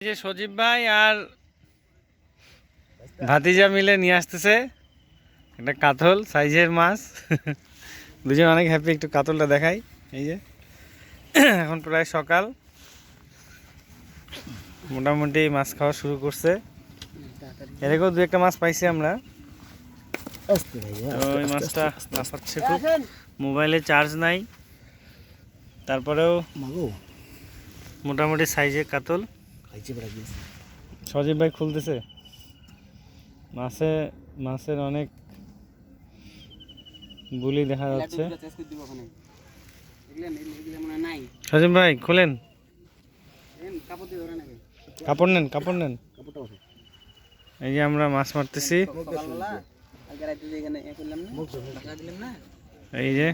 যে সজীব ভাই আর ভাতিজা মিলে নিয়ে আসতেছে একটা কাতল সাইজের মাছ। দুজন অনেক হ্যাপি। একটু কাতলটা দেখাই। এই যে এখন প্রায় সকাল, মোটামুটি মাছ খাওয়া শুরু করছে। এরকম দু একটা মাছ পাইছি আমরা। ওই মাছটা লাফাচ্ছে খুব, মোবাইলে চার্জ নাই, তারপরেও মোটামুটি সাইজের কাতল। সজীব ভাই খুলতেছে। মাছের অনেক বুলি দেখা যাচ্ছে। সজীব ভাই খোলেন, কাপড় নেন। এই যে আমরা মাছ মারতেছি। এই যে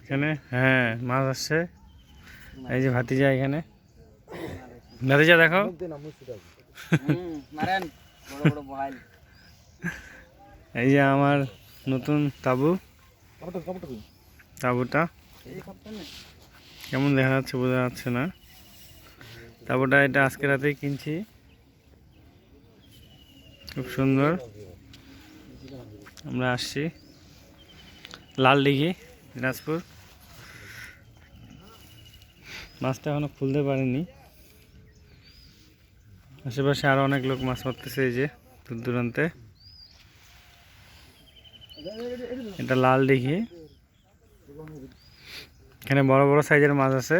এখানে হ্যাঁ মাছ আসছে। এই যে ভাতিজা, এখানে ভাতিজা দেখো। এই যে আমার নতুন তাঁবুটা কেমন দেখা যাচ্ছে বোঝা যাচ্ছে না। তাঁবুটা এটা আজকে রাতেই কিনছি, খুব সুন্দর। আমরা আসছি লালদিঘি, দিনাজপুর। মাছটা এখনো খুলতে পারিনি। আশেপাশে আরো অনেক লোক মাছ মারতেছে। এই যে দূর দূরান্তে, এটা লালদিঘি। এখানে বড় বড় সাইজের মাছ আছে।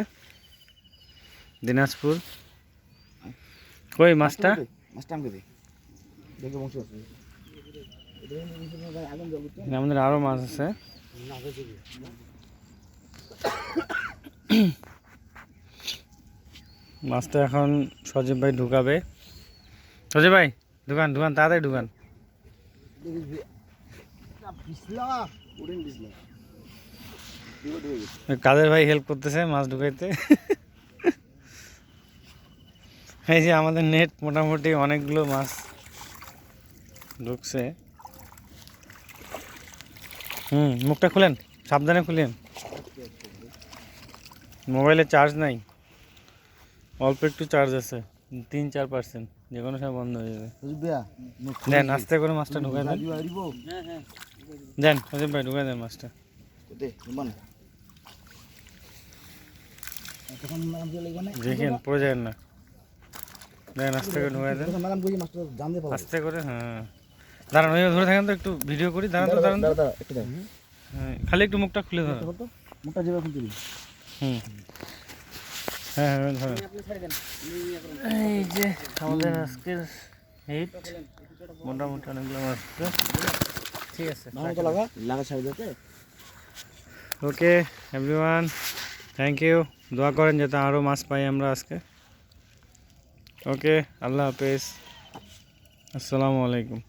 দিনাজপুর। কই মাছটা? আমাদের আরো মাছ আছে। মাছটা এখন সজীব ভাই ঢুকাবে। সজীব ভাই ঢুকান তাড়াতাড়ি ঢুকান। কাদের ভাই হেল্প করতেছে মাছ ঢুকাইতে। এই যে আমাদের নেট মোটামুটি অনেকগুলো মাছ ঢুকছে। মুখটা খুলেন, সাবধানে খুলেন। মোবাইলে চার্জ নাই, অল্প একটু চার্জ আছে, 3-4%। যে কোনো সময় বন্ধ হয়ে যাবে। দেন আস্তে করে মাছটা ঢুকাই দেন। দেন সজীব ভাই ঢুকাই দেন মাছটা। দেখেন পড়ে যায় না। দেন আস্তে করে ঢুকাই দেন, আস্তে করে। হ্যাঁ দাঁড়ান, ওই ধরে থাকেন তো, একটু ভিডিও করি। দাঁড়ান। হ্যাঁ খালি একটু মুখটা খুলে ধরো। হ্যাঁ ধরেন। এই যে আমাদের আজকের হিট, মোটামুটি অনেকগুলো মাছ। ঠিক আছে, ওকে এভরিওয়ান, থ্যাংক ইউ। দোয়া করেন যাতে আরও মাছ পাই আমরা আজকে। ওকে, আল্লাহ হাফেজ, আসসালামু আলাইকুম।